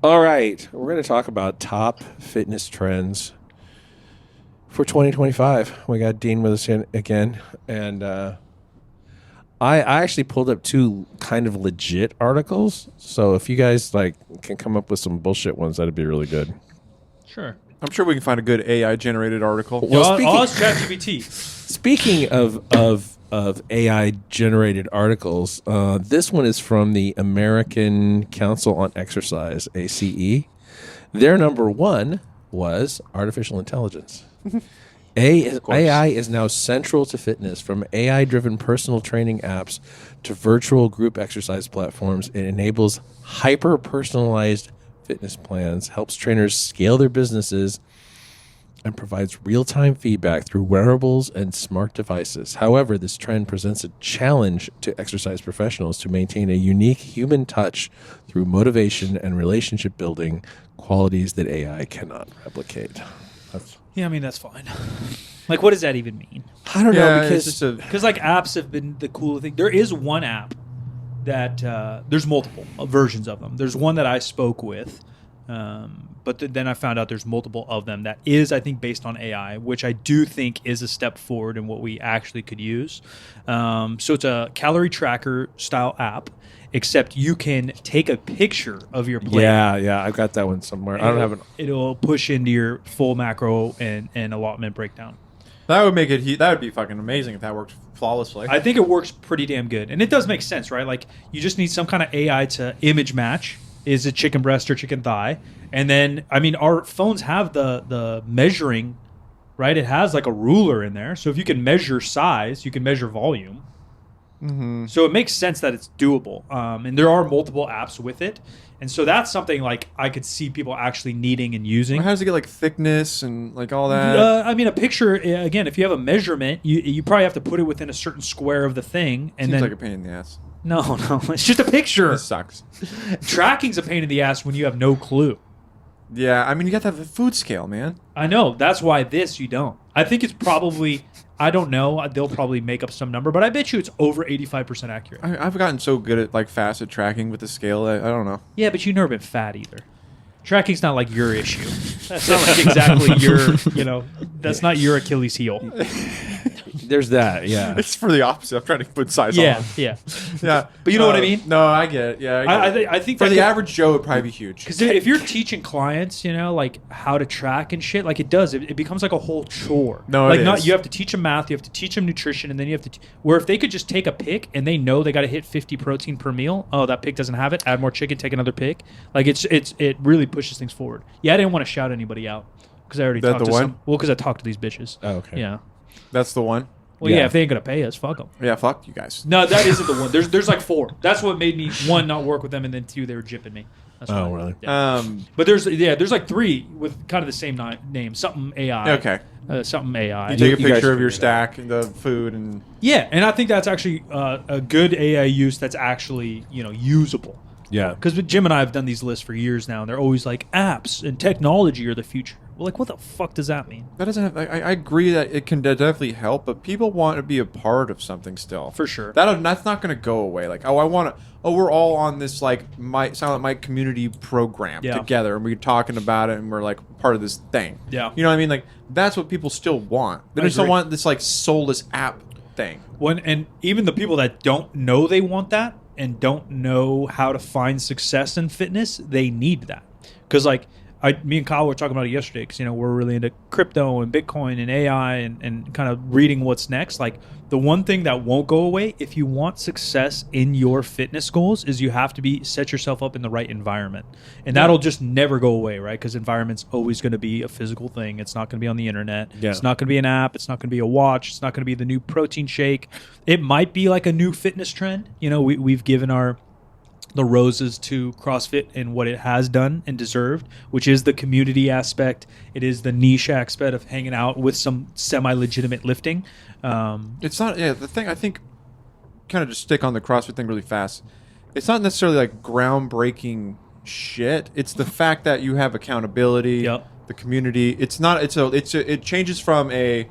All right, we're going to talk about top fitness trends for 2025. We got Dean with us again, and I actually pulled up two kind of legit articles. So if you guys can come up with some bullshit ones, that'd be really good. Sure. I'm sure we can find a good AI generated article. Well, I'll ask ChatGPT. Speaking of AI generated articles, this one is from the American Council on Exercise, ACE. Their number one was artificial intelligence. AI is now central to fitness, from AI-driven personal training apps to virtual group exercise platforms. It enables hyper-personalized fitness plans, helps trainers scale their businesses, and provides real-time feedback through wearables and smart devices. However, this trend presents a challenge to exercise professionals to maintain a unique human touch through motivation and relationship building, qualities that AI cannot replicate. Yeah, I mean, that's fine. Like, what does that even mean? I don't know, because apps have been the cool thing. There is one app that there's multiple versions of them. There's one that I spoke with, but then I found out there's multiple of them that is, I think, based on AI, which I do think is a step forward in what we actually could use. So it's a calorie tracker style app, except you can take a picture of your plate. Yeah, I've got that one somewhere. I don't have it. It'll push into your full macro and allotment breakdown. That would make it. That would be fucking amazing if that worked flawlessly. I think it works pretty damn good, and it does make sense, right? Like, you just need some kind of AI to image match. Is it chicken breast or chicken thigh? And then, I mean, our phones have the measuring, right? It has like a ruler in there, so if you can measure size, you can measure volume. Mm-hmm. So it makes sense that it's doable, and there are multiple apps with it, and so that's something like I could see people actually needing and using. Well, how does it get like thickness and like all that? I mean, a picture again. If you have a measurement, you probably have to put it within a certain square of the thing, and Seems then like a pain in the ass. No, it's just a picture. It sucks. Tracking's a pain in the ass when you have no clue. Yeah, I mean, you got to have a food scale, man. I know. That's why you don't. I think it's probably, I don't know, they'll probably make up some number, but I bet you it's over 85% accurate. I've gotten so good at like fast at tracking with the scale, I don't know. Yeah, but you've never been fat either. Tracking's not like your issue. That's not like exactly your, that's not your Achilles heel. There's that, yeah. It's for the opposite. I'm trying to put size on. Yeah. But you know what I mean? No, I get it. Yeah, I think for the average Joe, it'd probably be huge. Because if you're teaching clients, like how to track and shit, like it becomes like a whole chore. No, like it is. You have to teach them math, you have to teach them nutrition, and then you have to. Where if they could just take a pick and they know they got to hit 50 protein per meal. Oh, that pick doesn't have it. Add more chicken. Take another pick. Like it really pushes things forward. Yeah, I didn't want to shout anybody out because I already talked to some. Well, because I talked to these bitches. Oh, okay. Yeah. That's the one. Well, yeah, if they ain't gonna pay us, fuck them. Yeah, fuck you guys. No, that isn't the one. There's like 4. That's what made me, 1, not work with them, and then 2, they were jipping me. That's oh, really? Yeah. But there's like 3 with kind of the same name. Something AI. Okay. Something AI. You take a picture of your stack and the food and. Yeah, and I think that's actually a good AI use that's actually usable. Yeah. Because Jim and I have done these lists for years now, and they're always like apps and technology are the future. Well, like, what the fuck does that mean? That doesn't have. I agree that it can definitely help, but people want to be a part of something still. For sure. That's not going to go away. Like, we're all on this like Silent Mike community program together, and we're talking about it, and we're like part of this thing. Yeah. You know what I mean? Like, that's what people still want. They just don't want this like soulless app thing. And even the people that don't know they want that and don't know how to find success in fitness, they need that. Because like me and Kyle were talking about it yesterday because we're really into crypto and Bitcoin and AI and kind of reading what's next. Like, the one thing that won't go away if you want success in your fitness goals is you have to set yourself up in the right environment, and that'll just never go away, right? Because environment's always going to be a physical thing. It's not going to be on the internet. Yeah. It's not going to be an app. It's not going to be a watch. It's not going to be the new protein shake. It might be like a new fitness trend. We've given the roses to CrossFit and what it has done and deserved, which is the community aspect. It is the niche aspect of hanging out with some semi-legitimate lifting. It's not, the thing, I think, kind of just stick on the CrossFit thing really fast. It's not necessarily like groundbreaking shit. It's the fact that you have accountability, the community. It changes from a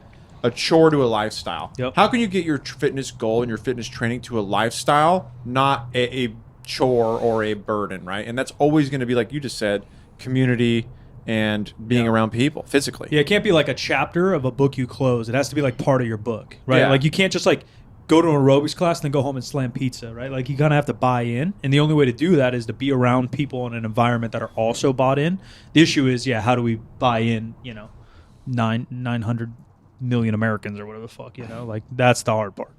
chore to a lifestyle. Yep. How can you get your fitness goal and your fitness training to a lifestyle, not a chore or a burden, right? And that's always going to be, like you just said, community and being around people physically. Yeah, it can't be like a chapter of a book you close. It has to be like part of your book, right? Yeah. Like you can't just like go to an aerobics class and then go home and slam pizza, right? Like you kind of have to buy in. And the only way to do that is to be around people in an environment that are also bought in. The issue is, how do we buy in, 900 million Americans or whatever the fuck, Like that's the hard part.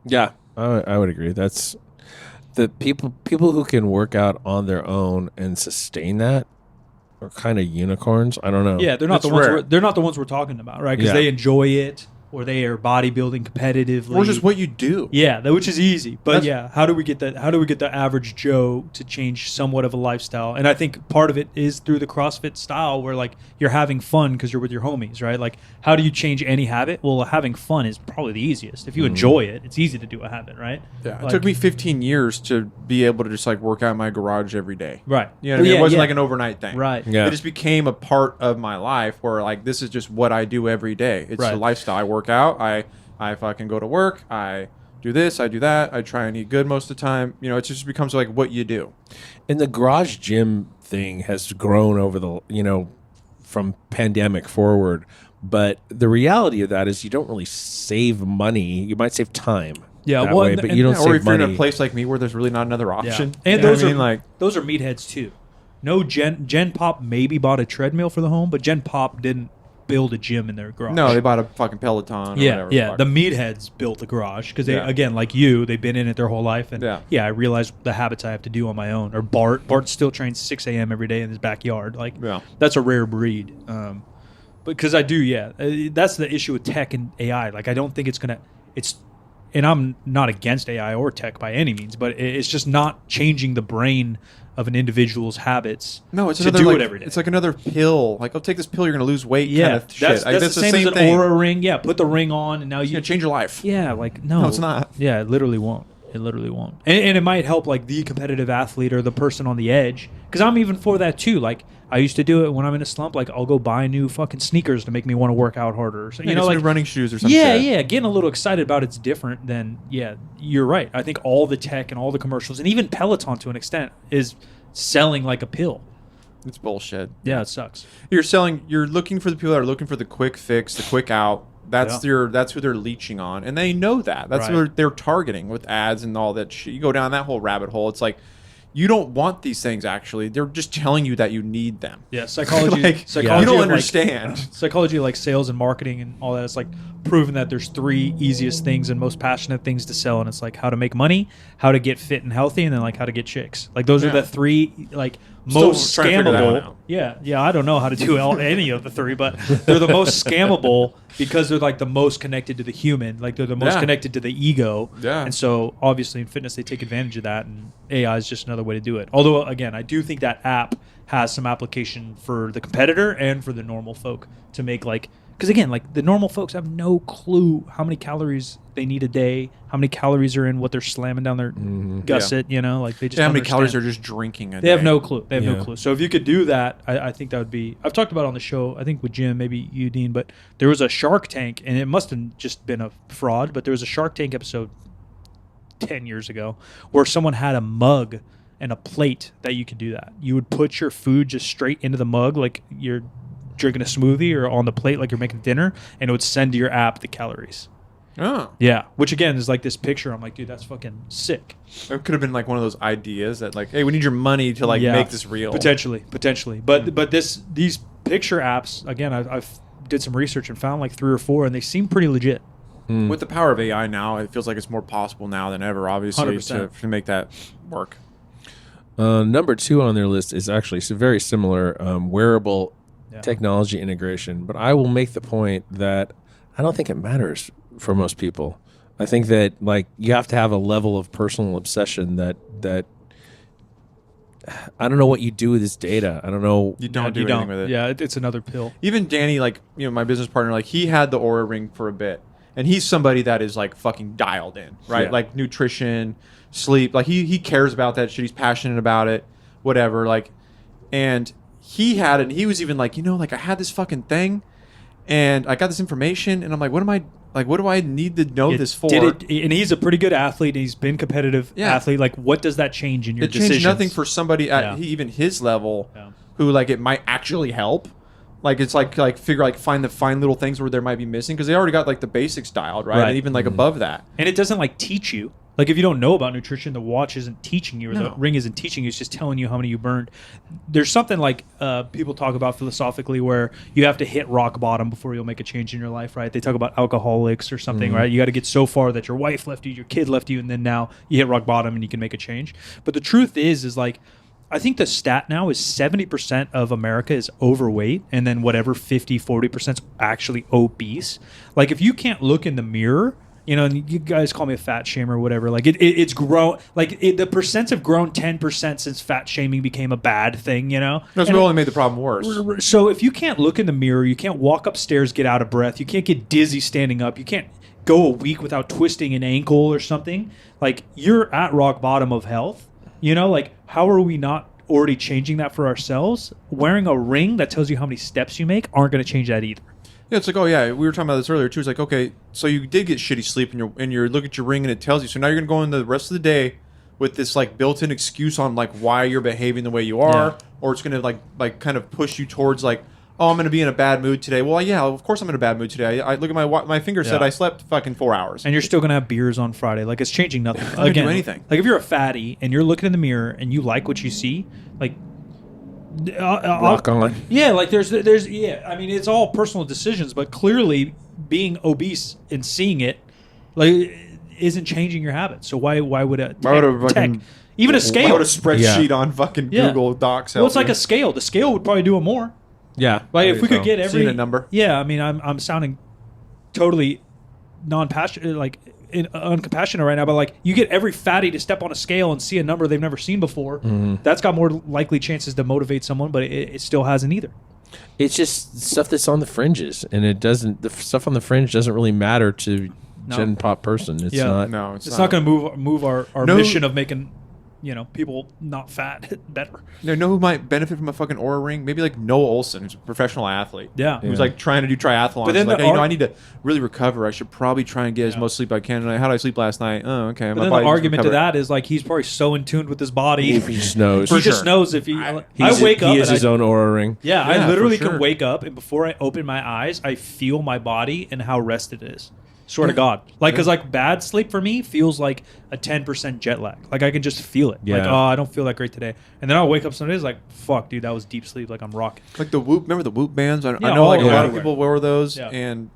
Yeah, I would agree. That's the people who can work out on their own and sustain that are kind of unicorns. I don't know. Yeah, they're not That's the ones. rare. They're not the ones we're talking about, right? Because they enjoy it, or they are bodybuilding competitively, Or just what you do. Yeah, which is easy. But how do we get that? How do we get the average Joe to change somewhat of a lifestyle? And I think part of it is through the CrossFit style, where like you're having fun because you're with your homies, right? Like, how do you change any habit? Well, having fun is probably the easiest. If you enjoy it, it's easy to do a habit, right? Yeah, Like, it took me 15 years to be able to just like work out in my garage every day. right. You know what I mean? It wasn't like an overnight thing. Right. Yeah. It just became a part of my life where like this is just what I do every day. It's Right. a lifestyle. I work out. I fucking go to work. I do this. I do that. I try and eat good most of the time. It just becomes like what you do. And the garage gym thing has grown over the, from pandemic forward. But the reality of that is you don't really save money. You might save time. Yeah, that well, way, but you don't Or save if you're in money. a place like me where there's really not another option. Yeah. And You know those what I are mean? Like those are meatheads too. No, Gen Pop maybe bought a treadmill for the home, but Gen Pop didn't build a gym in their garage. no, they bought a fucking Peloton. Or whatever. Yeah. Fuck. The meatheads built the garage because they, Yeah. again, like you, they've been in it their whole life, and Yeah. I realized the habits I have to do on my own. Or Bart still trains 6 a.m. every day in his backyard. Like, that's a rare breed. Because I do, that's the issue with tech and AI. Like, I don't think and I'm not against AI or tech by any means, but it's just not changing the brain of an individual's habits. No, it's to another do like, it every day. It's like another pill. Like, take this pill, you're going to lose weight. Yeah, kind of shit. that's Like, the same as an thing. Aura ring. Yeah, put the ring on, and now It's you going to change your life. Yeah, like no, No, it's not. Yeah, it literally won't. It literally won't. And it might help like the competitive athlete or the person on the edge. Because I'm even for that too. Like I used to do it when I'm in a slump. Like I'll go buy new fucking sneakers to make me want to work out harder. So, Get some like new running shoes or something. yeah, getting a little excited about it's different than you're right. I think all the tech and all the commercials and even Peloton to an extent is selling like a pill. It's bullshit. Yeah, it sucks. You're looking for the people that are looking for the quick fix, the quick out. That's who they're leeching on, and they know that. That's who they're targeting with ads and all that shit. You go down that whole rabbit hole. It's like you don't want these things. Actually, they're just telling you that you need them. Yeah, psychology. You don't understand. Psychology, like sales and marketing and all that. It's like proven that there's 3 easiest things and most passionate things to sell, and it's like how to make money, how to get fit and healthy, and then like how to get chicks. Like those are the 3 like most Still trying to figure that one scammable. out. Yeah. I don't know how to do any of the 3, but they're the most scammable because they're like the most connected to the human. Like they're the most connected to the ego. Yeah. And so obviously in fitness they take advantage of that, and AI is just another way to do it. Although again, I do think that app has some application for the competitor and for the normal folk to make like. Because again, like the normal folks have no clue how many calories they need a day, how many calories are in what they're slamming down their gusset. Like they just How don't many calories understand. they're just drinking a day. They have no clue. They have no Yeah. clue. So if you could do that, I think that would be. I've talked about it on the show. I think with Jim, maybe you, Dean, but there was a Shark Tank, and it must have just been a fraud. But there was a Shark Tank episode 10 years ago where someone had a mug and a plate that you could do that. You would put your food just straight into the mug, like you're drinking a smoothie, or on the plate like you're making dinner, and it would send to your app the calories. Oh. Yeah, which again is like this picture. I'm like, dude, that's fucking sick. It could have been like one of those ideas that like, hey, we need your money to like make this real. Potentially. But these picture apps, again, I've did some research and found like 3 or 4, and they seem pretty legit. With the power of AI now, it feels like it's more possible now than ever, obviously, 100%. to make that work. Number 2 on their list is actually very similar, wearable technology integration. But I will make the point that I don't think it matters for most people. I think that like you have to have a level of personal obsession that I don't know what you do with this data. I don't know. You don't do anything with it. Yeah, it's another pill. Even Danny, like, my business partner, like, he had the Aura ring for a bit. And he's somebody that is, like, fucking dialed in, right? Yeah. Like, nutrition, sleep. Like, he cares about that shit. He's passionate about it, whatever. Like, and he had it, and he was even like, like, I had this fucking thing, and I got this information, and I'm like, what am I Like, what do I need to know this for? And he's a pretty good athlete. And he's been competitive athlete. Like, what does that change in your decisions? It changed nothing for somebody at even his level who, like, it might actually help. Like, it's like find the fine little things where there might be missing because they already got, like, the basics dialed, right? And even, like, above that. And it doesn't, like, teach you. Like, if you don't know about nutrition, the watch isn't teaching you, or the ring isn't teaching you. It's just telling you how many you burned. There's something like people talk about philosophically where you have to hit rock bottom before you'll make a change in your life, right? They talk about alcoholics or something, right? You got to get so far that your wife left you, your kid left you, and then now you hit rock bottom and you can make a change. But the truth is like, I think the stat now is 70% of America is overweight, and then whatever 40% is actually obese. Like, if you can't look in the mirror, you know, and you guys call me a fat shamer or whatever. Like, it's grown. Like, the percents have grown 10% since fat shaming became a bad thing, you know? That's what only made the problem worse. So if you can't look in the mirror, you can't walk upstairs, get out of breath, you can't get dizzy standing up, you can't go a week without twisting an ankle or something, like, you're at rock bottom of health. You know, like, how are we not already changing that for ourselves? Wearing a ring that tells you how many steps you make aren't going to change that either. Yeah, it's like, oh yeah, we were talking about this earlier too. It's like, okay, so you did get shitty sleep, and you look at your ring and it tells you. So now you're gonna go in the rest of the day with this like built-in excuse on like why you're behaving the way you are, or it's gonna like kind of push you towards like, oh, I'm gonna be in a bad mood today. Well, yeah, of course I'm in a bad mood today. I look at my finger said I slept fucking 4 hours, and you're still gonna have beers on Friday. Like, it's changing nothing. Not gonna do anything. Like, if you're a fatty and you're looking in the mirror and you like what you see, like. Rock on. Yeah, like there's I mean, it's all personal decisions, but clearly being obese and seeing it like isn't changing your habits. So why would a tech even a scale? Why would a spreadsheet on fucking Google Docs help? Well, it's like a scale. The scale would probably do it more. Yeah. Like, if we could get every seeing a number. Yeah, I mean, I'm sounding totally non-passionate, like uncompassionate right now, but like, you get every fatty to step on a scale and see a number they've never seen before. That's got more likely chances to motivate someone, but it still hasn't either. It's just stuff that's on the fringes, and the stuff on the fringe doesn't really matter to Gen Pop person. It's not. No, it's not going to move our mission of making, you know, people not fat better. You know who might benefit from a fucking Oura ring? Maybe like Noah Olson, who's a professional athlete. Yeah. Who's like trying to do triathlons. But then like, hey, I need to really recover. I should probably try and get as much sleep I can. How did I sleep last night? Oh, okay. But then the argument to that is like, he's probably so in tune with his body. He just knows. He just knows if he. I wake up. He has his own Oura ring. Yeah, I literally can wake up, and before I open my eyes, I feel my body and how rested it is. Swear to God. Like, because like bad sleep for me feels like a 10% jet lag. Like, I can just feel it. Yeah. Like, oh, I don't feel that great today. And then I'll wake up some days like, fuck, dude, that was deep sleep. Like, I'm rocking. Like the Whoop, remember the Whoop bands? I know like a lot of people wear those Yeah. and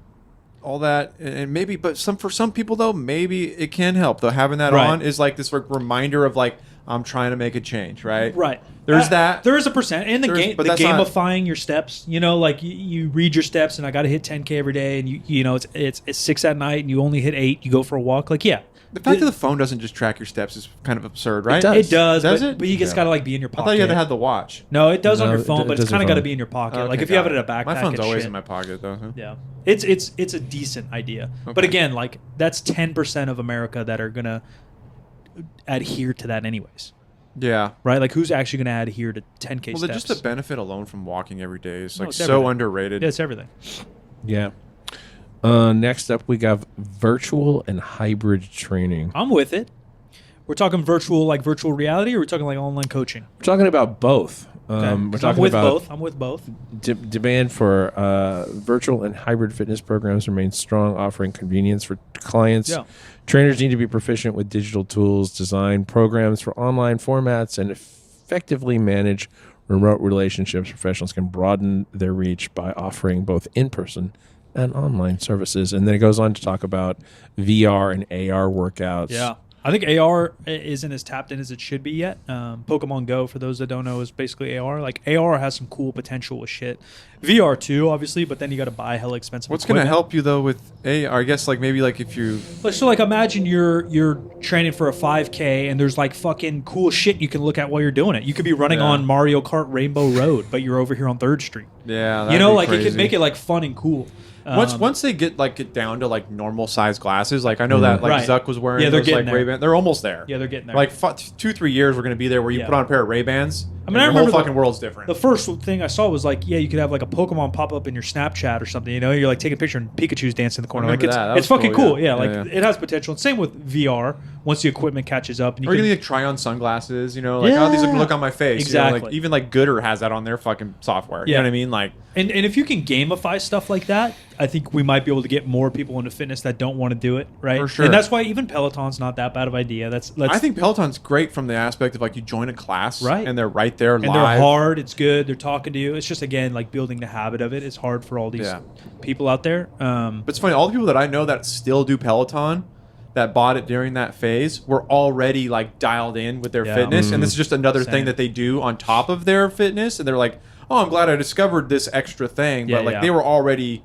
all that. And maybe, but for some people though, maybe it can help though. Having that on is like this reminder of like, I'm trying to make a change, right? Right. There's that. There is a percent. And the gamifying your steps, you know, like you read your steps and I got to hit 10K every day, and you know, it's 6 at night and you only hit 8, you go for a walk. Like, yeah. The fact that the phone doesn't just track your steps is kind of absurd, right? It does. Does but you just got to like be in your pocket. I thought you had to have the watch. No, it does on your phone, but it's kind of got to be in your pocket. Okay, like if you have it in a backpack. My phone's always in my pocket though. Huh? Yeah. It's a decent idea. Okay. But again, like that's 10% of America that are going to adhere to that anyways. Yeah. Right? Like, who's actually going to adhere to 10K steps? Well, just the benefit alone from walking every day is like so everything. underrated. Yeah, it's everything. Yeah. Next up, we got virtual and hybrid training. I'm with it. We're talking virtual, like virtual reality, or we're talking like online coaching? We're talking about both. Okay. We're talking I'm with both. Demand for virtual and hybrid fitness programs remains strong, offering convenience for clients. Yeah. Trainers need to be proficient with digital tools, design programs for online formats, and effectively manage remote relationships. Professionals can broaden their reach by offering both in-person and online services. And then it goes on to talk about VR and AR workouts. Yeah. I think AR isn't as tapped in as it should be yet. Pokemon Go, for those that don't know, is basically AR. Like, AR has some cool potential with shit. VR too, obviously, but then you got to buy hella expensive What's going to help you though with AR? I guess like maybe like if you... So like imagine you're training for a 5K and there's like fucking cool shit you can look at while you're doing it. You could be running on Mario Kart Rainbow Road, but you're over here on 3rd Street. Yeah, you know, like crazy. It could make it like fun and cool. Once they get down to like normal size glasses, like I know that like Zuck was wearing those like Ray-Ban. They're almost there. Yeah, they're getting there. Like 2-3 years, we're gonna be there where you put on a pair of Ray-Bans. I mean, I remember the whole fucking world's different. The first thing I saw was like, you could have like a Pokemon pop up in your Snapchat or something. You know, you're like taking a picture and Pikachu's dancing in the corner. Like it's fucking cool. Yeah, it has potential. And same with VR. Once the equipment catches up, and you can like try on sunglasses. You know, like how these look on my face. Exactly. You know, like even like Gooder has that on their fucking software. You know what I mean? Like, and if you can gamify stuff like that, I think we might be able to get more people into fitness that don't want to do it, right? For sure. And that's why even Peloton's not that bad of an idea. I think Peloton's great from the aspect of like you join a class, right? And they're right there live. And they're hard. It's good. They're talking to you. It's just again like building the habit of it. It's hard for all these people out there. But it's funny. All the people that I know that still do Peloton, that bought it during that phase, were already like dialed in with their fitness, and this is just another thing that they do on top of their fitness. And they're like, "Oh, I'm glad I discovered this extra thing." But like they were already.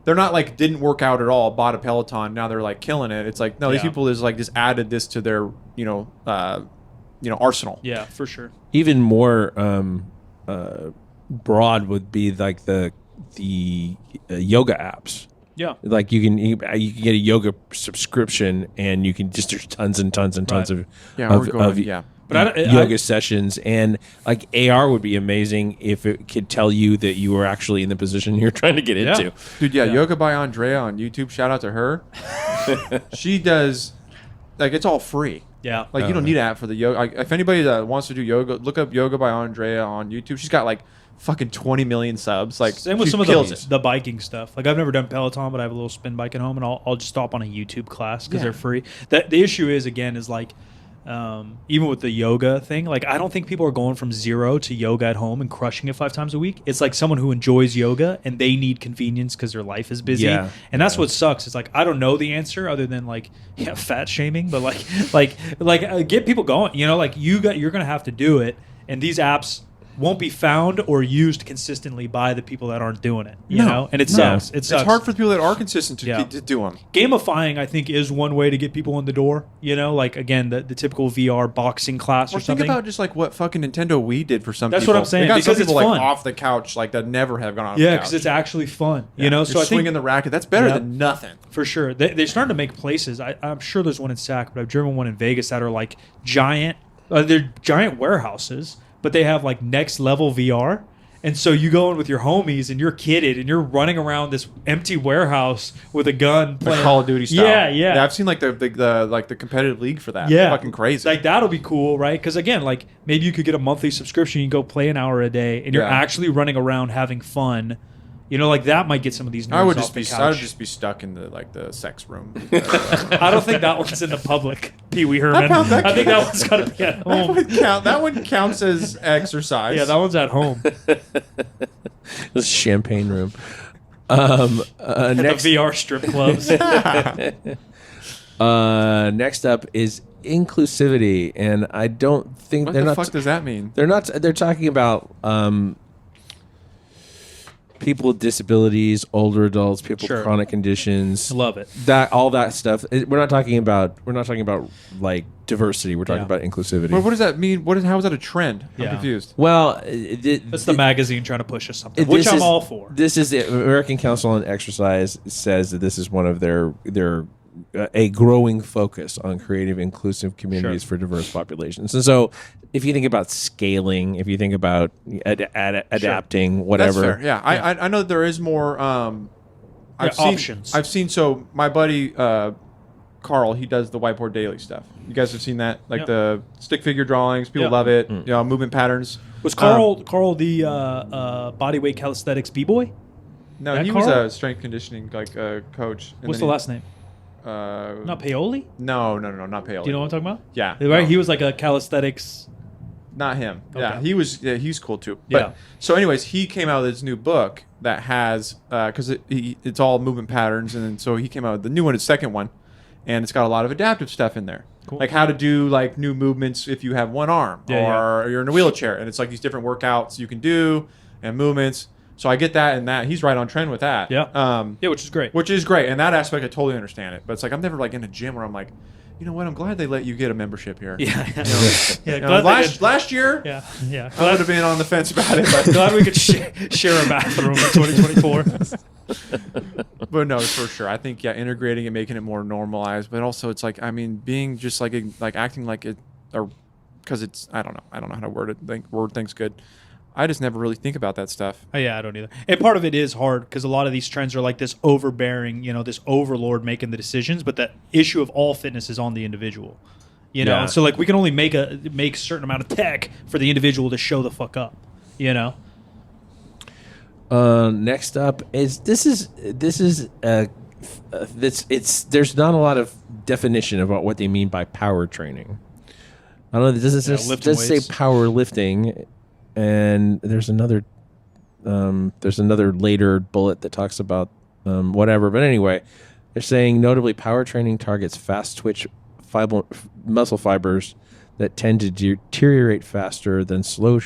They're not like didn't work out at all, bought a Peloton, now they're like killing it. It's like no, these people just added this to their arsenal. Yeah, for sure. Even more broad would be like the yoga apps. Yeah, like you can get a yoga subscription, and you can just there's tons and tons and tons of yoga sessions, and like AR would be amazing if it could tell you that you were actually in the position you're trying to get into. Dude, Yoga by Andrea on YouTube. Shout out to her. She does like it's all free. Yeah, like you don't need an app for the yoga. Like, if anybody that wants to do yoga, look up Yoga by Andrea on YouTube. She's got like fucking 20 million subs. Like same with some of the biking stuff. Like I've never done Peloton, but I have a little spin bike at home, and I'll just stop on a YouTube class because they're free. The issue is like even with the yoga thing, like I don't think people are going from zero to yoga at home and crushing it 5 times a week. It's like someone who enjoys yoga and they need convenience because their life is busy. Yeah. And that's what sucks. It's like I don't know the answer other than like fat shaming, but like get people going. You know, like you're gonna have to do it, and these apps won't be found or used consistently by the people that aren't doing it, you know? And it sucks. It sucks. It's hard for the people that are consistent to do them. Gamifying, I think, is one way to get people in the door, you know? Like, again, the typical VR boxing class or something. Think about just like what fucking Nintendo Wii did for some people. That's what I'm saying. They got because some people it's fun. Like off the couch like that never have gone off the couch. Yeah, because it's actually fun, you know? So I think swinging the racket, that's better than nothing. For sure. They're starting to make places. I'm sure there's one in Sac, but I've driven one in Vegas that are like giant. They're giant warehouses, but they have like next level VR. And so you go in with your homies and you're kidded and you're running around this empty warehouse with a gun playing Call of Duty style. Yeah. I've seen like the competitive league for that. Yeah. Fucking crazy. Like that'll be cool, right? Because again, like maybe you could get a monthly subscription, you can go play an hour a day and you're actually running around having fun. You know, like that might get some of these nerds I would off the couch. I would just be stuck in the sex room. I don't think that one's in the public, Pee Wee Herman. I think that one's got to be at home. That one counts as exercise. Yeah, that one's at home. This champagne room. Next, the VR strip clubs. Next up is inclusivity, and I don't think what they're the not. Fuck does that mean? They're not. They're talking about. People with disabilities, older adults, people with chronic conditions. Love it. All that stuff. We're not talking about like diversity. We're talking about inclusivity. Well, what does that mean? How is that a trend? I'm confused. Well, it's the magazine trying to push us something, which I'm all for. This is the American Council on Exercise says that this is one of their a growing focus on creative, inclusive communities for diverse populations. And so, if you think about scaling, if you think about adapting, whatever, that's fair. Yeah, I know that there is more. Options. I've seen. So my buddy Carl, he does the Whiteboard Daily stuff. You guys have seen that, like the stick figure drawings. People love it. You know, movement patterns. Was Carl the bodyweight calisthenics b-boy? No, he was a strength conditioning coach. What's the last name? Not Paoli? No, not Paoli. Do you know what I'm talking about? Yeah. Right? No. He was like a calisthenics. Not him. Okay. Yeah, he was. Yeah, he's cool too. But, so, anyways, he came out with this new book that has because it's all movement patterns, and then so he came out with the new one, his second one, and it's got a lot of adaptive stuff in there, like how to do like new movements if you have one arm or you're in a wheelchair, and it's like these different workouts you can do and movements. So I get that, and that he's right on trend with that. Yeah. Which is great. Which is great. In that aspect, I totally understand it. But it's like I'm never like in a gym where I'm like, you know what? I'm glad they let you get a membership here. Yeah. You know, last year, Yeah. I would have been on the fence about it. But Glad we could share a bathroom in 2024. But no, for sure. I think integrating and making it more normalized, but also it's like, I mean, being just like acting like it, or because it's, I don't know how to word it. Word things good. I just never really think about that stuff. Yeah, I don't either. And part of it is hard because a lot of these trends are like this overbearing, this overlord making the decisions. But the issue of all fitness is on the individual. Yeah. So like we can only make a certain amount of tech for the individual to show the fuck up. Next up is there's not a lot of definition about what they mean by power training. I don't know. Does say powerlifting, and there's another later bullet that talks about whatever. But anyway, they're saying notably power training targets fast twitch muscle fibers that tend to deteriorate faster than slow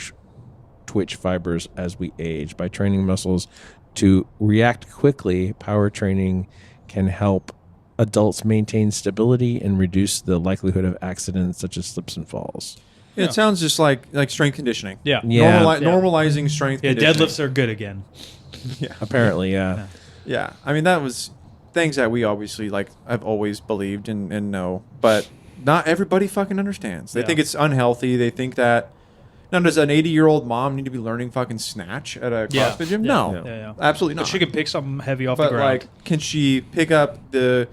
twitch fibers as we age. By training muscles to react quickly, power training can help adults maintain stability and reduce the likelihood of accidents such as slips and falls. Yeah, it sounds just like strength conditioning. Yeah. Normalizing strength conditioning. Deadlifts are good again. Yeah. Apparently, yeah. Yeah. I mean, that was things that we obviously I've always believed and know, but not everybody fucking understands. They think it's unhealthy. They think that, now, does an 80-year-old mom need to be learning fucking snatch at a CrossFit gym? No. Absolutely not. But she can pick something heavy off the But ground. can she pick up the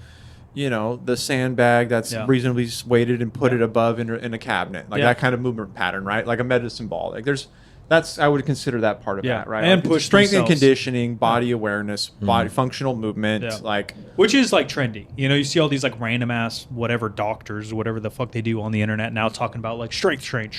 sandbag that's reasonably weighted and put it above in a cabinet, that kind of movement pattern, right? Like a medicine ball. Like I would consider that part of that, right? And like push strength themselves. and conditioning, body awareness, body functional movement, which is like trendy. You see all these like random ass whatever doctors, whatever the fuck they do on the internet now talking about like strength train,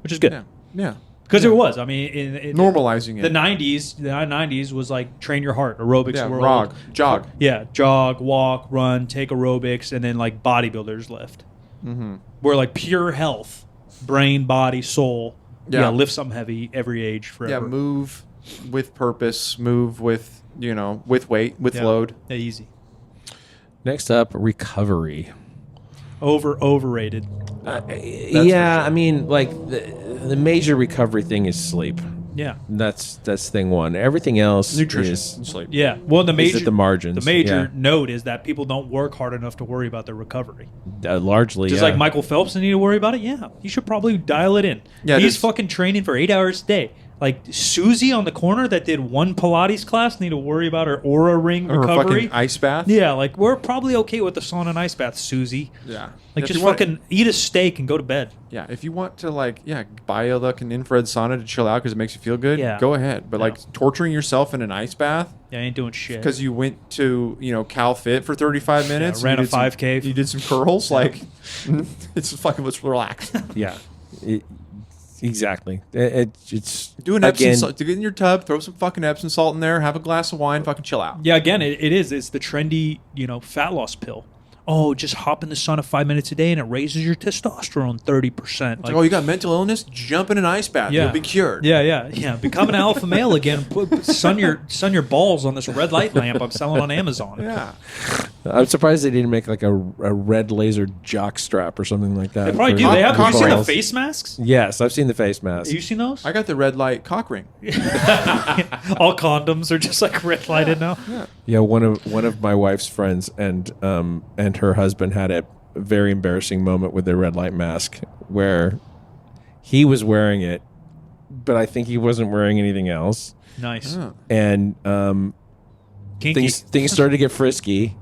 which is good. Yeah. Because it was. I mean, normalizing it. The 90s was like train your heart, aerobics world. Jog. Yeah, jog, walk, run, take aerobics, and then like bodybuilders lift. Mm-hmm. Where like pure health, brain, body, soul. Yeah, lift something heavy every age forever. Yeah, move with purpose, move with, with weight, with load. Yeah, easy. Next up, recovery. Overrated. I mean, like the major recovery thing is sleep. Yeah, that's thing one. Everything else, nutrition, is and sleep. Yeah, well, the margins. The major note is that people don't work hard enough to worry about their recovery. Largely, just like Michael Phelps need to worry about it. Yeah, you should probably dial it in. Yeah, he's fucking training for 8 hours a day. Like Susie on the corner that did one Pilates class need to worry about her aura ring recovery. Or fucking ice bath. Yeah, like we're probably okay with the sauna and ice bath, Susie. Yeah. Like just fucking eat a steak and go to bed. Yeah, if you want to buy a an infrared sauna to chill out because it makes you feel good, go ahead. But torturing yourself in an ice bath. Yeah, I ain't doing shit. Because you went to, Cal Fit for 35 minutes. Ran a 5K. You did some curls. It's fucking, let's relax. Yeah. Exactly. It's do an Epsom salt. Get in your tub, throw some fucking Epsom salt in there, have a glass of wine, fucking chill out. Yeah, again, it is. It's the trendy, fat loss pill. Oh, just hop in the sauna 5 minutes a day and it raises your testosterone 30%. You got mental illness? Jump in an ice bath. You'll be cured. Yeah. Become an alpha male again. Sun your balls on this red light lamp I'm selling on Amazon. Yeah. I'm surprised they didn't make like a red laser jock strap or something like that. They probably do. Have you seen the face masks? Yes, I've seen the face masks. Have you seen those? I got the red light cock ring. All condoms are just like red lighted now. Yeah, one of my wife's friends and her husband had a very embarrassing moment with their red light mask where he was wearing it, but I think he wasn't wearing anything else. Nice. And things started to get frisky.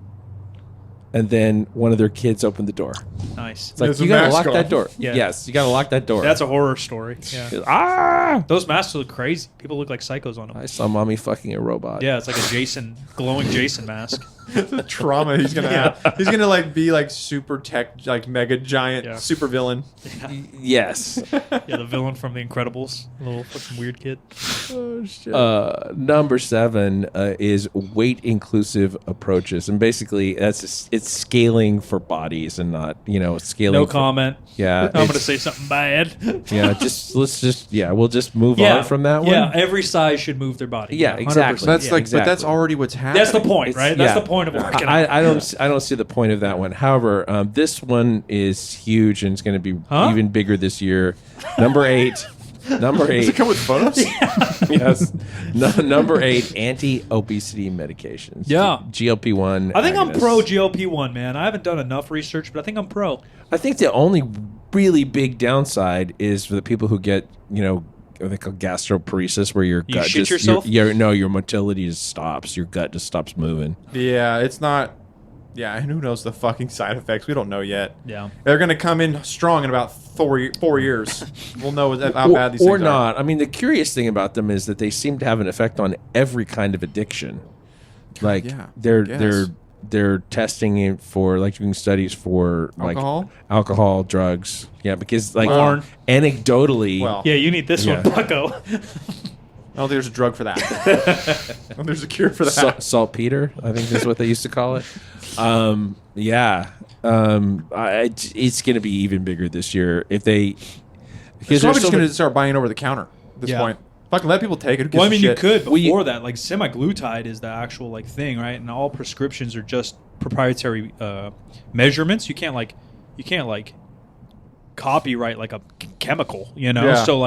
And then one of their kids opened the door. Nice. It's like, you got to lock that door. Yeah. Yes, you got to lock that door. That's a horror story. Yeah. Those masks look crazy. People look like psychos on them. I saw mommy fucking a robot. Yeah, it's like a glowing Jason mask. The trauma he's going to have. He's going to be super tech, mega giant super villain. Yeah. Yes. Yeah, the villain from The Incredibles. A little fucking weird kid. Oh, shit. Number 7 is weight inclusive approaches. And basically it's scaling for bodies and not, scaling. No comment. Yeah, I'm going to say something bad. Yeah, we'll just move on from that one. Yeah, every size should move their body. Yeah, exactly. That's Yeah, but that's already what's happening. That's the point, right? That's the point of working. I don't see the point of that one. However, this one is huge and it's going to be even bigger this year. Number 8. Does it come with photos? Yes. Number 8, anti-obesity medications. Yeah. GLP-1. I think agonists. I'm pro GLP-1, man. I haven't done enough research, but I think I'm pro. I think the only really big downside is for the people who get, what they call gastroparesis, where your gut shit just yourself? your motility just stops. Your gut just stops moving. Yeah, it's not. Yeah, and who knows the fucking side effects? We don't know yet. Yeah. They're going to come in strong in about 4 years. We'll know how bad these things are. Or not. I mean, the curious thing about them is that they seem to have an effect on every kind of addiction. Like, they're testing it for, doing studies for, alcohol, drugs. Yeah, because, anecdotally... Well, yeah, you need this one, Bucko. I don't think there's a drug for that. I don't think there's a cure for that. Saltpeter, I think is what they used to call it. It's going to be even bigger this year if they. Because they're just going to start buying over the counter at this point. Fucking let people take it. Who gives a shit? You could before that. Like semaglutide is the actual thing, right? And all prescriptions are just proprietary measurements. You can't copyright a chemical, Yeah. So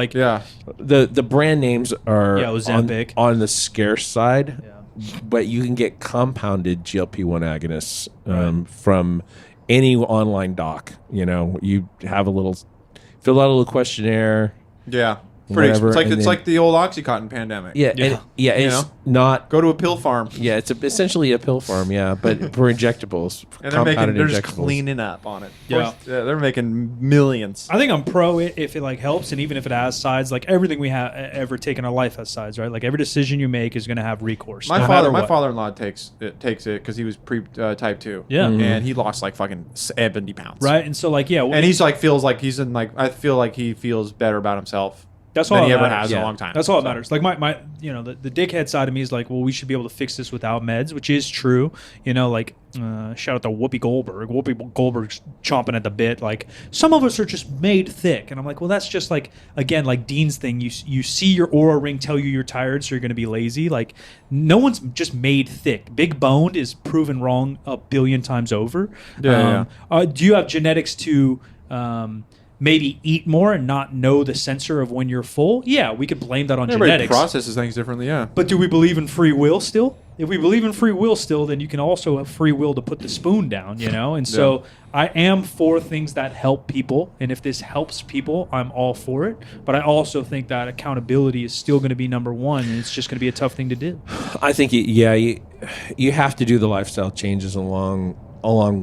the brand names are Ozempic on the scarce side. Yeah. But you can get compounded GLP-1 agonists from any online doc. You have fill out a little questionnaire. Yeah. Whatever, it's like the old OxyContin pandemic. Yeah. It's not... Go to a pill farm. Yeah, it's essentially a pill farm, but for injectables. And they're just cleaning up on it. Yeah. They're making millions. I think I'm pro it if it helps, and even if it has sides, everything we have ever taken in our life has sides, right? Every decision you make is going to have recourse. My father-in-law takes it because he was type 2. Yeah. And he lost fucking 70 pounds. Right. And so and he's feels like he's in I feel like he feels better about himself. That's all than he ever has in a long time. That's all that matters. My the dickhead side of me is we should be able to fix this without meds, which is true. Shout out to Whoopi Goldberg. Whoopi Goldberg's chomping at the bit. Some of us are just made thick, and I'm well, that's just again, Dean's thing. You see your Oura ring tell you you're tired, so you're going to be lazy. No one's just made thick. Big boned is proven wrong 1 billion times over. Yeah. Do you have genetics to? Maybe eat more and not know the sensor of when you're full? Yeah, we could blame that on genetics. Processes things differently, yeah. But do we believe in free will still? If we believe in free will still, then you can also have free will to put the spoon down, And so I am for things that help people. And if this helps people, I'm all for it. But I also think that accountability is still going to be number one, and it's just going to be a tough thing to do. I think, you have to do the lifestyle changes along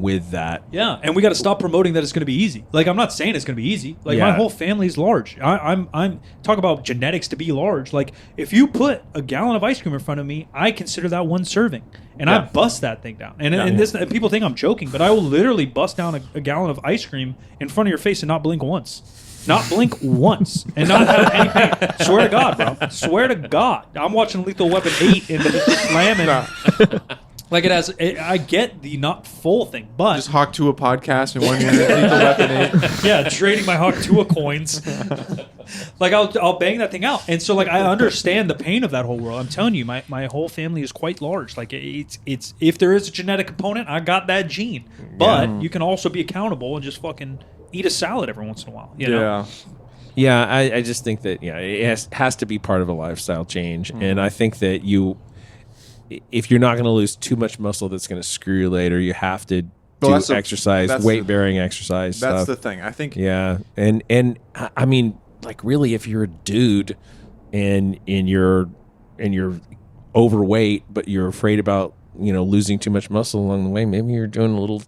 with that. Yeah, and we got to stop promoting that it's going to be easy. I'm not saying it's going to be easy. My whole family is large. I'm talk about genetics to be large. If you put a gallon of ice cream in front of me, I consider that one serving, and I bust that thing down. And this people think I'm joking, but I will literally bust down a gallon of ice cream in front of your face and not blink once. Not blink once and not have any pain. Swear to God, bro. Swear to God. I'm watching Lethal Weapon 8 and it's slamming. It has. I get the not full thing, but just Hawk Tua podcast and 1 minute Lethal Weapon 8. Yeah, trading my Hawk Tua coins. I'll bang that thing out, and so I understand the pain of that whole world. I'm telling you, my whole family is quite large. It's if there is a genetic component, I got that gene, but you can also be accountable and just fucking eat a salad every once in a while. You know? Yeah. I just think that it has to be part of a lifestyle change, and I think that if you're not going to lose too much muscle that's going to screw you later, you have to do exercise, weight-bearing exercise. That's the thing. I think. Yeah, and I mean, really, if you're a dude and you're overweight, but you're afraid about losing too much muscle along the way, maybe you're doing a little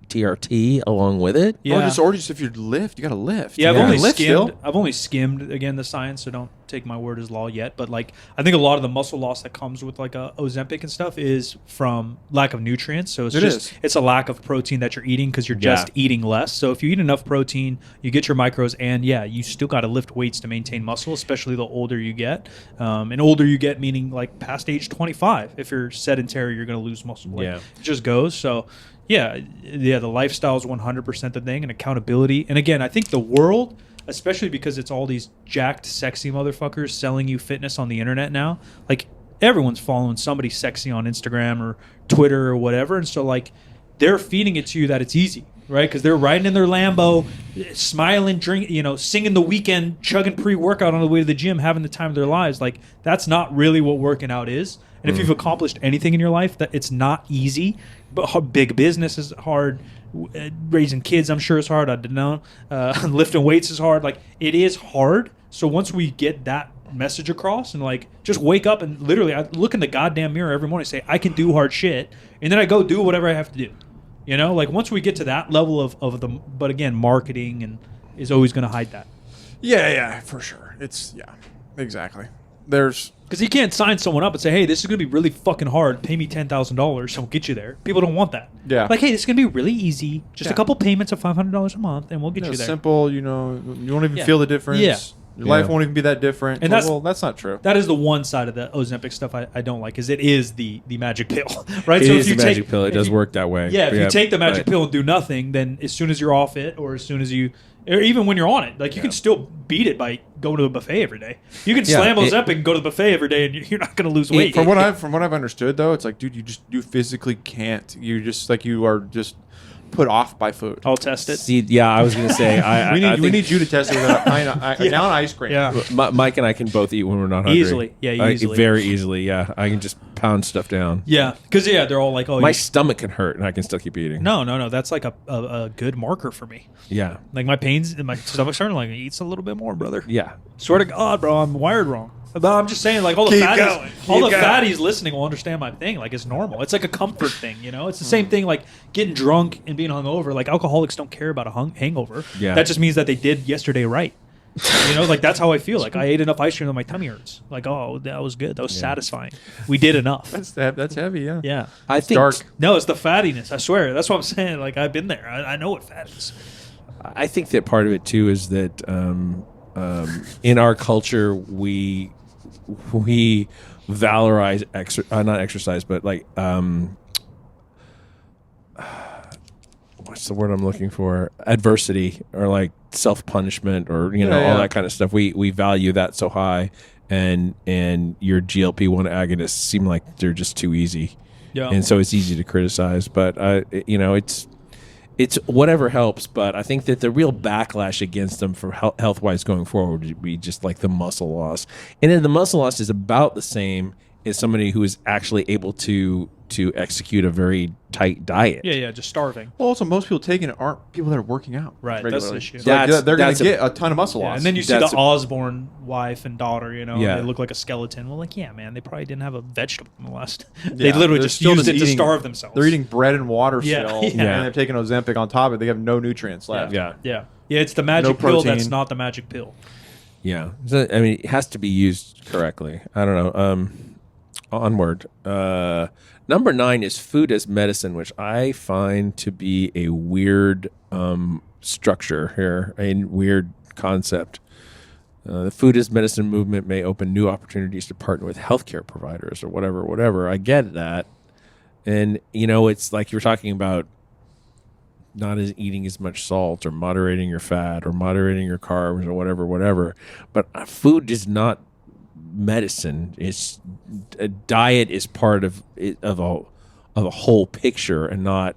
TRT along with it. Yeah. Or just if you lift, you got to lift. Yeah, I've only skimmed again the science, so don't take my word as law yet, but like I think a lot of the muscle loss that comes with like a Ozempic and stuff is from lack of nutrients. So it's a lack of protein that you're eating because you're just eating less. So if you eat enough protein, you get your macros, and you still got to lift weights to maintain muscle, especially the older you get. And older you get meaning like past age 25. If you're sedentary, you're going to lose muscle. Like, it just goes. So the lifestyle is 100% the thing, and accountability. And again, I think the world, especially because it's all these jacked, sexy motherfuckers selling you fitness on the internet now, like everyone's following somebody sexy on Instagram or Twitter or whatever. And so like they're feeding it to you that it's easy, right? Because they're riding in their Lambo, smiling, singing The Weeknd, chugging pre-workout on the way to the gym, having the time of their lives. Like that's not really what working out is. And if you've accomplished anything in your life, that it's not easy. But big business is hard. Raising kids, I'm sure, is hard. I don't know. Lifting weights is hard. Like it is hard. So once we get that message across, and like just wake up and literally, I look in the goddamn mirror every morning, and say I can do hard shit, and then I go do whatever I have to do. Like once we get to that level of the, but again, marketing and is always going to hide that. Yeah, for sure. It's exactly. Because you can't sign someone up and say, hey, this is going to be really fucking hard. Pay me $10,000 and we'll get you there. People don't want that. Yeah. Like, hey, this is going to be really easy. Just a couple payments of $500 a month and we'll get you there. Simple, you won't even feel the difference. Yeah. Your life won't even be that different. And that's not true. That is the one side of the Ozempic stuff I don't like, is it is the magic pill, right? It is the magic pill. It does work that way. Yeah, if you take the magic pill and do nothing, then as soon as you're off it, or as soon as or even when you're on it, like you can still beat it by going to a buffet every day. You can slam Ozempic and go to the buffet every day, and you're not going to lose weight. From what I've understood, though, it's like, dude, you physically can't. You just you are just put off by food. I'll test it. See, I was going to say, we need you to test it with down ice cream. Yeah. Mike and I can both eat when we're not hungry. Easily. Yeah, easily. Very easily, yeah. I can just pound stuff down. Yeah, because they're all like, oh, my stomach can hurt, and I can still keep eating. No. That's like a good marker for me. Yeah. Like my pains in my stomach's starting, like, eats a little bit more, brother. Yeah. Swear to God, bro, I'm wired wrong. But I'm just saying, like, all the fatties listening will understand my thing. Like, it's normal. It's like a comfort thing, It's the same thing, like getting drunk and being hungover. Like, alcoholics don't care about a hangover. Yeah. That just means that they did yesterday right. Like, that's how I feel. Like, I ate enough ice cream that my tummy hurts. Like, oh, that was good. That was satisfying. We did enough. That's heavy, yeah. Yeah. I think dark. No, it's the fattiness. I swear. That's what I'm saying. Like, I've been there. I know what fat is. I think that part of it, too, is that in our culture, we valorize not exercise, but like what's the word I'm looking for? Adversity, or like self-punishment, or all that kind of stuff. We value that so high, and your GLP-1 agonists seem like they're just too easy. Yeah. And so it's easy to criticize, but it's whatever helps. But I think that the real backlash against them for health-wise going forward would be just like the muscle loss. And then the muscle loss is about the same as somebody who is actually able to execute a very tight diet. Yeah, just starving. Well, also, most people taking it aren't people that are working out. Right, regularly. that's the issue. So they're going to get a ton of muscle loss. And then you see the Osborne wife and daughter, Yeah. they look like a skeleton. Well, like, yeah, man, they probably didn't have a vegetable in the last. They literally just used it to starve themselves. They're eating bread and water still, and they're taking Ozempic on top of it. They have no nutrients left. Yeah, it's the magic pill that's not the magic pill. Yeah. So, I mean, it has to be used correctly. I don't know. Onward. Number 9 is food as medicine, which I find to be a weird structure here, a weird concept. The food as medicine movement may open new opportunities to partner with healthcare providers or whatever. I get that. And, it's like you're talking about not eating as much salt, or moderating your fat, or moderating your carbs, or whatever. But food is not medicine. It's a diet is part of a whole picture, and not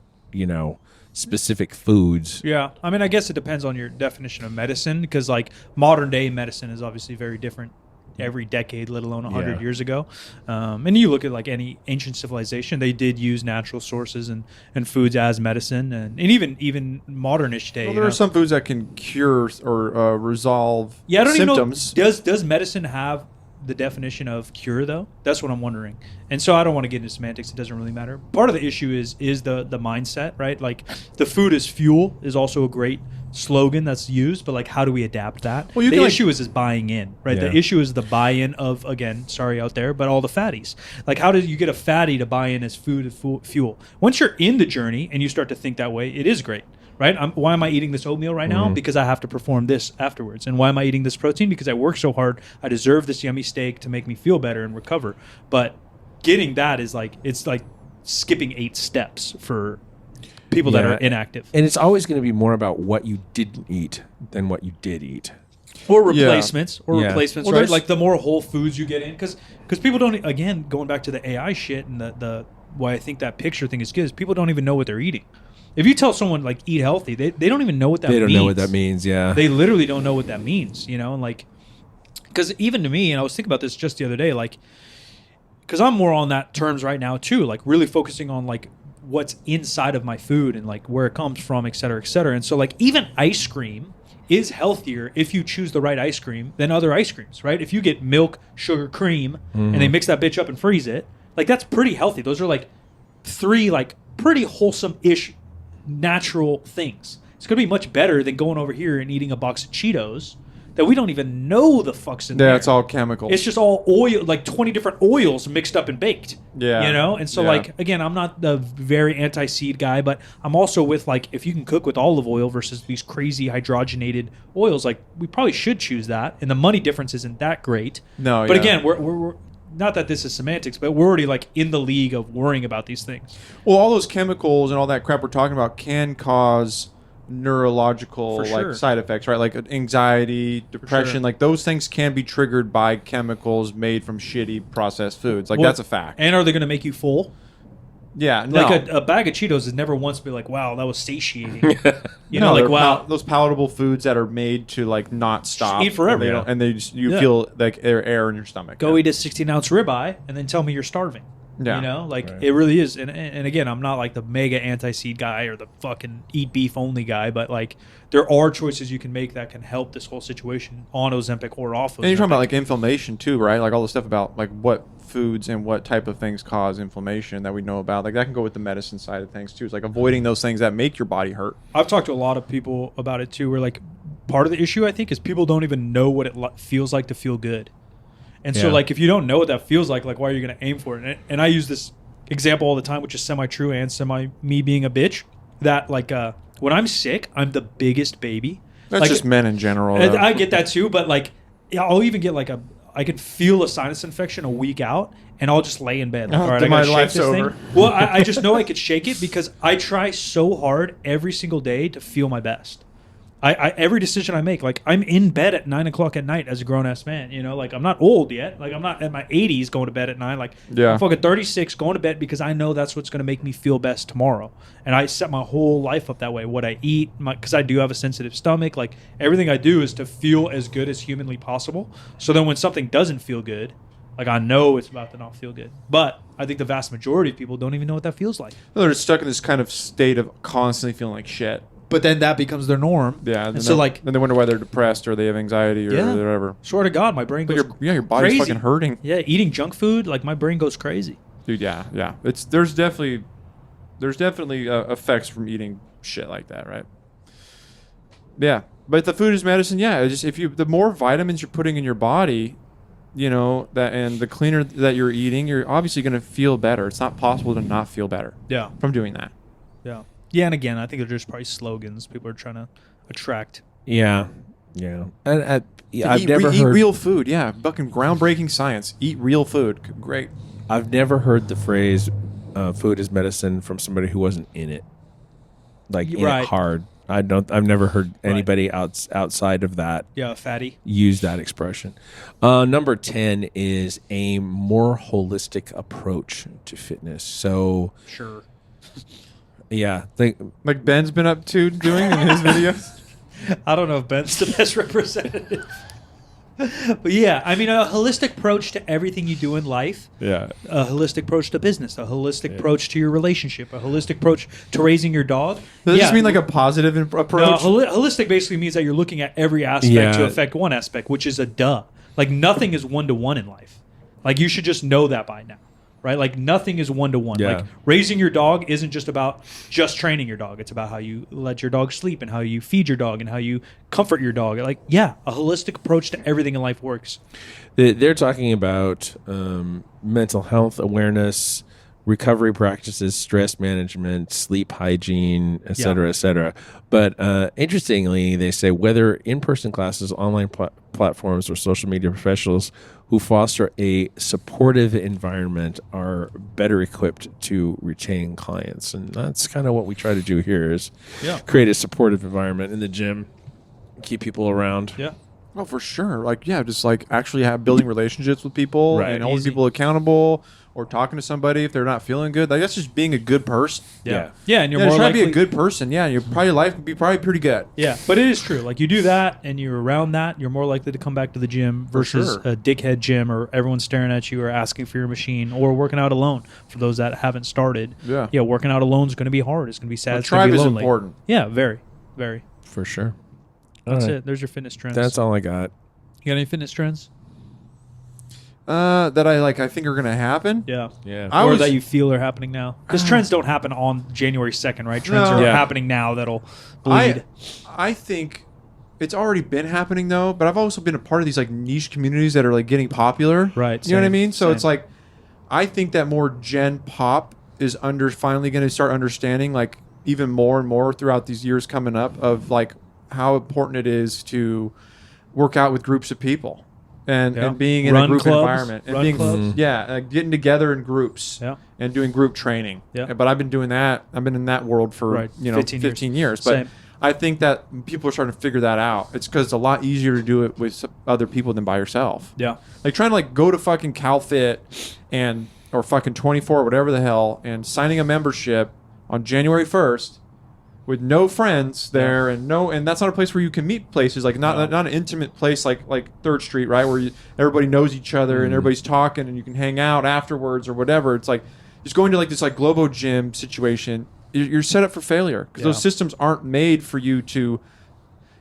specific foods. Yeah, I mean, I guess it depends on your definition of medicine, because like modern day medicine is obviously very different every decade, let alone 100 years ago. And you look at like any ancient civilization, they did use natural sources and foods as medicine, and even modernish day. Well, there are some foods that can cure or resolve I don't symptoms. Even know, does medicine have the definition of cure, though? That's what I'm wondering. And so I don't want to get into semantics. It doesn't really matter. Part of the issue is the mindset, right? Like the food as fuel is also a great slogan that's used, but like how do we adapt that? Well, the issue is buying in, right? Yeah. The issue is the buy-in of, again, sorry out there, but all the fatties. Like how do you get a fatty to buy in as food fuel? Once you're in the journey and you start to think that way, it is great. Right? Why am I eating this oatmeal right now? Because I have to perform this afterwards. And why am I eating this protein? Because I work so hard. I deserve this yummy steak to make me feel better and recover. But getting that is like, it's like skipping 8 steps for people that are inactive. And it's always going to be more about what you didn't eat than what you did eat. Or replacements, replacements, well, right? Like the more whole foods you get in. Because people don't, again, going back to the AI shit and the why I think that picture thing is good is people don't even know what they're eating. If you tell someone like eat healthy, they don't even know what that means. They don't know what that means, yeah. They literally don't know what that means, you know? And like, because even to me, and I was thinking about this just the other day, like, because I'm more on that terms right now too, like really focusing on like what's inside of my food and like where it comes from, et cetera, et cetera. And so like even ice cream is healthier if you choose the right ice cream than other ice creams, right? If you get milk, sugar, cream, and they mix that bitch up and freeze it, like that's pretty healthy. Those are like 3 like pretty wholesome-ish natural things. It's going to be much better than going over here and eating a box of Cheetos that we don't even know the fuck's in there. Yeah, it's all chemicals. It's just all oil, like 20 different oils mixed up and baked. Yeah. You know? And so, like, again, I'm not the very anti-seed guy, but I'm also with, like, if you can cook with olive oil versus these crazy hydrogenated oils, like, we probably should choose that. And the money difference isn't that great. No, But again, we're not that this is semantics, but we're already, like, in the league of worrying about these things. Well, all those chemicals and all that crap we're talking about can cause neurological side effects, right? Like anxiety, depression, like those things can be triggered by chemicals made from shitty processed foods. Like that's a fact. And are they going to make you full? Yeah, no. Like a bag of Cheetos has never once been like, wow, that was satiating. You know, like wow, those palatable foods that are made to like not stop, eat forever, and they just, you feel like air in your stomach. Go eat a 16-ounce ribeye and then tell me you're starving. Yeah. You know, like it really is. And again, I'm not like the mega anti-seed guy or the fucking eat beef only guy, but like there are choices you can make that can help this whole situation on Ozempic or off Ozempic. And you're talking about like inflammation too, right? Like all the stuff about like what foods and what type of things cause inflammation that we know about. Like that can go with the medicine side of things too. It's like avoiding those things that make your body hurt. I've talked to a lot of people about it too, where like part of the issue I think is people don't even know what it feels like to feel good. And so, like, if you don't know what that feels like why are you going to aim for it? And I use this example all the time, which is semi-true and semi-me being a bitch, that, like, when I'm sick, I'm the biggest baby. That's like, just men in general. I get that, too. But, like, I'll even get, like, I can feel a sinus infection a week out, and I'll just lay in bed. Like, all right, I got to shake this thing. Well, I just know I could shake it because I try so hard every single day to feel my best. Every decision I make, like I'm in bed at 9 o'clock at night as a grown ass man, you know, like I'm not old yet. Like I'm not at my 80s going to bed at 9. Like I'm fucking 36 going to bed because I know that's what's going to make me feel best tomorrow. And I set my whole life up that way. What I eat, because I do have a sensitive stomach, like everything I do is to feel as good as humanly possible. So then when something doesn't feel good, like I know it's about to not feel good. But I think the vast majority of people don't even know what that feels like. They're stuck in this kind of state of constantly feeling like shit. But then that becomes their norm. Yeah. And so like, then they wonder why they're depressed or they have anxiety or whatever. Swear to God, my brain goes your body's crazy. fucking hurting. Yeah, eating junk food, like my brain goes crazy. Dude, yeah. There's definitely effects from eating shit like that, right? Yeah, but the food is medicine. Yeah, it's just the more vitamins you're putting in your body, you know, that and the cleaner that you're eating, you're obviously going to feel better. It's not possible to not feel better. Yeah. From doing that. Yeah. Yeah, and again, I think they're just probably slogans people are trying to attract. Yeah. And I've never heard eat real food. Yeah, fucking groundbreaking science. Eat real food. Great. I've never heard the phrase "food is medicine" from somebody who wasn't in it, like in it hard. I've never heard anybody outside of that. Yeah, fatty. Use that expression. Number 10 is a more holistic approach to fitness. So sure. Yeah, like Ben's been up to doing in his videos. I don't know if Ben's the best representative. But yeah, I mean, a holistic approach to everything you do in life. Yeah. A holistic approach to business. A holistic approach to your relationship. A holistic approach to raising your dog. Does this mean like a positive approach? No, holistic basically means that you're looking at every aspect to affect one aspect, which is a duh. Like nothing is one-to-one in life. Like you should just know that by now. right? Like nothing is one-to-one. Yeah. Like raising your dog isn't just about just training your dog. It's about how you let your dog sleep and how you feed your dog and how you comfort your dog. Like, yeah, a holistic approach to everything in life works. They're talking about mental health awareness, recovery practices, stress management, sleep hygiene, et cetera, et cetera. But interestingly, they say whether in-person classes, online platforms, or social media professionals who foster a supportive environment are better equipped to retain clients. And that's kind of what we try to do here is create a supportive environment in the gym, keep people around. Yeah. Oh, for sure. Like, yeah, just like actually building relationships with people and holding people accountable, or talking to somebody if they're not feeling good. Like, that's just being a good person. Yeah, and you're more more trying likely to be a good person. Yeah, your probably life would be probably pretty good. Yeah, but it is true. Like, you do that and you're around that, you're more likely to come back to the gym versus a dickhead gym or everyone staring at you or asking for your machine or working out alone. For those that haven't started, working out alone is going to be hard. It's going to be sad. It's going to be lonely. Tribe is important. Yeah, very, very. For sure. That's it. There's your fitness trends. That's all I got. You got any fitness trends? That I think are going to happen. Yeah. Or that you feel are happening now. Because trends don't happen on January 2nd, right? Trends are happening now that'll bleed. I think it's already been happening though, but I've also been a part of these like niche communities that are like getting popular. Right. You know what I mean? So it's like, I think that more Gen Pop is finally going to start understanding like even more and more throughout these years coming up of like how important it is to work out with groups of people. And being in a group environment and being getting together in groups and doing group training. Yeah. But I've been doing that. I've been in that world for 15 years. But Same. I think that people are starting to figure that out. It's because it's a lot easier to do it with other people than by yourself. Yeah. Like trying to like go to fucking CalFit or fucking 24 whatever the hell and signing a membership on January 1st. With no friends there and that's not a place where you can meet places like not an intimate place like 3rd Street, right, where everybody knows each other and everybody's talking and you can hang out afterwards or whatever. It's like just going to like this like Globo gym situation. You're set up for failure because those systems aren't made for you to,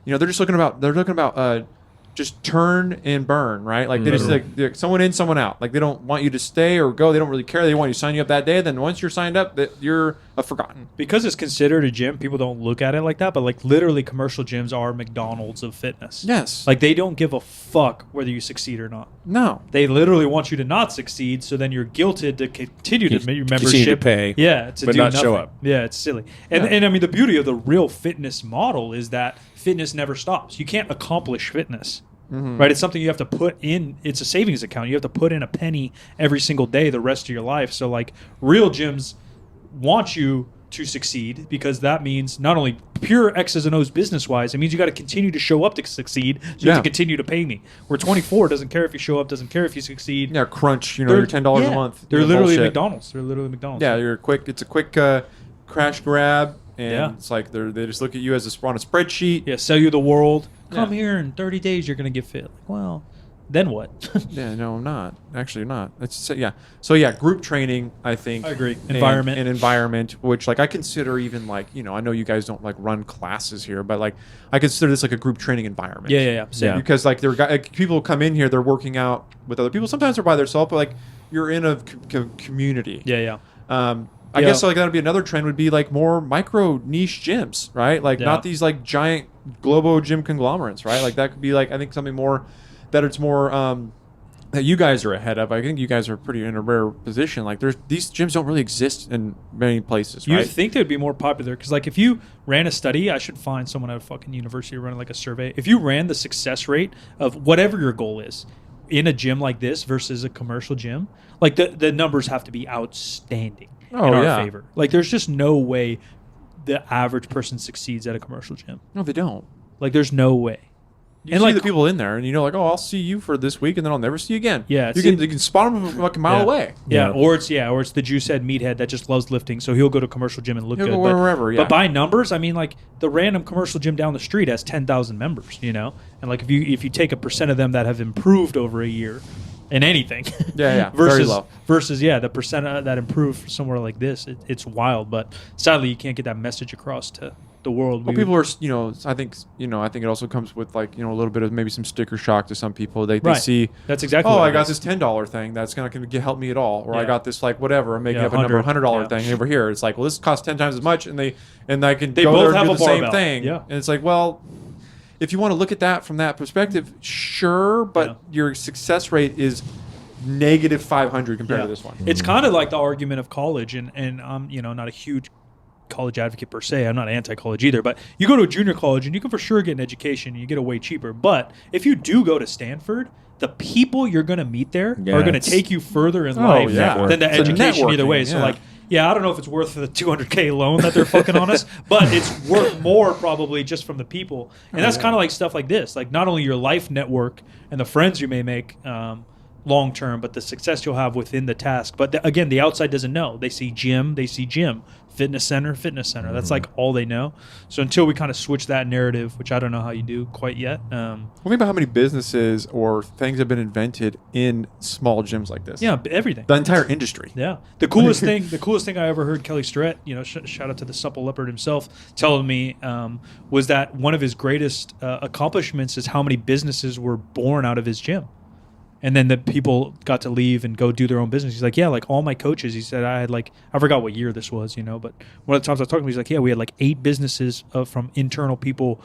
they're looking about just turn and burn, right? Like they just like someone in, someone out. Like they don't want you to stay or go. They don't really care. They want you to sign you up that day. Then once you're signed up, that you're forgotten. Because it's considered a gym, people don't look at it like that. But like literally, commercial gyms are McDonald's of fitness. Yes. Like they don't give a fuck whether you succeed or not. No. They literally want you to not succeed, so then you're guilted to continue to your membership. Continue to pay. Yeah, to but do not nothing. show up. Yeah, it's silly. And I mean, the beauty of the real fitness model is that fitness never stops. You can't accomplish fitness. Mm-hmm. Right, it's something you have to put in. It's a savings account. You have to put in a penny every single day the rest of your life. So, like, real gyms want you to succeed because that means not only pure X's and O's business-wise, it means you got to continue to show up to succeed. So you have to continue to pay me. Where 24 doesn't care if you show up, doesn't care if you succeed. Yeah, crunch. Your $10 a month. They're literally McDonald's. They're literally McDonald's. Yeah, it's a quick crash grab, and it's like they just look at you as on a spreadsheet. Yeah, sell you the world. Come here in 30 days, you're going to get fit. Like, well, then what? Yeah, no, I'm not. Actually, I'm not. So group training, I think. I agree. Environment, which like I consider even like, I know you guys don't like run classes here, but like I consider this like a group training environment. Yeah. Same. Because like people come in here, they're working out with other people. Sometimes they're by themselves, but like you're in a community. Yeah. I guess like that would be another trend would be like more micro niche gyms, right? Like not these like giant Globo gym conglomerates, right? Like that could be like I think something more that it's more that you guys are ahead of. I think you guys are pretty in a rare position. Like these gyms don't really exist in many places, right? You think they'd be more popular because like if you ran a study, I should find someone at a fucking university running like a survey. If you ran the success rate of whatever your goal is in a gym like this versus a commercial gym, like the numbers have to be outstanding in our favor. Like there's just no way the average person succeeds at a commercial gym. No, they don't. Like there's no way. You see the people in there, and like, oh, I'll see you for this week, and then I'll never see you again. Yeah, you can spot them from like a mile away. Yeah, or it's the juice head meathead that just loves lifting, so he'll go to a commercial gym and look good. Go wherever, But by numbers, I mean like the random commercial gym down the street has 10,000 members, and like if you take a percent of them that have improved over a year in anything, versus very low. Versus the percent that improved somewhere like this, it's wild. But sadly, you can't get that message across to the world. Well, people are, I think it also comes with like, a little bit of maybe some sticker shock to some people. They see, that's exactly. Oh, I got this $10 thing that's going to help me at all, or I got this like whatever. I'm making up a number $100 thing over here. It's like, well, this costs 10 times as much, and I can go both there and have do a the same barbell. thing. Yeah. And it's like, well, if you want to look at that from that perspective, sure, but your success rate is negative 500 compared to this one. It's kind of like the argument of college, and I'm not a huge college advocate per se. I'm not anti-college either, but you go to a junior college and you can for sure get an education and you get it way cheaper. But if you do go to Stanford, the people you're going to meet there are going to take you further in life than the education either way. So like, I don't know if it's worth the $200K loan that they're fucking on us, but it's worth more probably just from the people. And that's kind of like stuff like this, like not only your life network and the friends you may make long term, but the success you'll have within the task. But again, the outside doesn't know. They see gym, fitness center. That's like all they know. So until we kind of switch that narrative, which I don't know how you do quite yet. Well, think about how many businesses or things have been invented in small gyms like this. Yeah, everything. The entire industry. Yeah. The coolest thing I ever heard Kelly Starrett, shout out to the Supple Leopard himself, telling me was that one of his greatest accomplishments is how many businesses were born out of his gym. And then the people got to leave and go do their own business. He's like, yeah, like all my coaches, he said, I had like, I forgot what year this was, but one of the times I was talking to him, he's like, yeah, we had like 8 businesses from internal people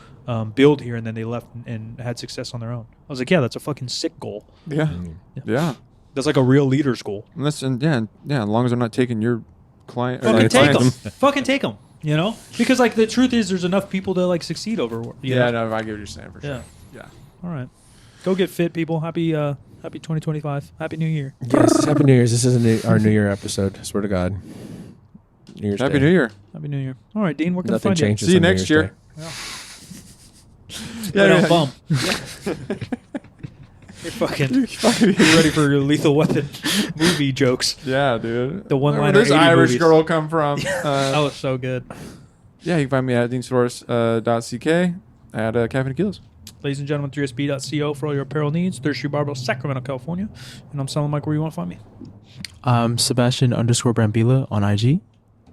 build here, and then they left and had success on their own. I was like, yeah, that's a fucking sick goal. Yeah. That's like a real leader's goal. As long as they're not taking your client. Fucking take them. Fucking take them, Because like the truth is there's enough people to like succeed over. No, I get what you're saying for sure. Yeah. All right. Go get fit, people. Happy 2025. Happy New Year. Yes, Happy New Year's. This is our New Year episode. I swear to God. New Year. Happy New Year. All right, Dean, what can Nothing I find changes. See you next year. Bum. You're fucking ready for your Lethal Weapon movie jokes. Yeah, dude. The one-liner. Where does Irish movies. girl come from? That was so good. Yeah, you can find me at deansaddoris.ck at Caffeine Kilos. Ladies and gentlemen, 3sb.co for all your apparel needs. Third Street Barbell, Sacramento, California. And I'm selling Mike where you want to find me. Sebastian _Brambila on IG.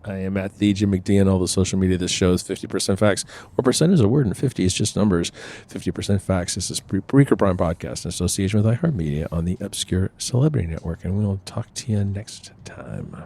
I am at the Jim McDonald. All the social media. This show is 50% facts. Or percent is a word, and 50 is just numbers. 50% facts. This is Spreaker Prime Podcast in association with iHeartMedia on the Obscure Celebrity Network. And we'll talk to you next time.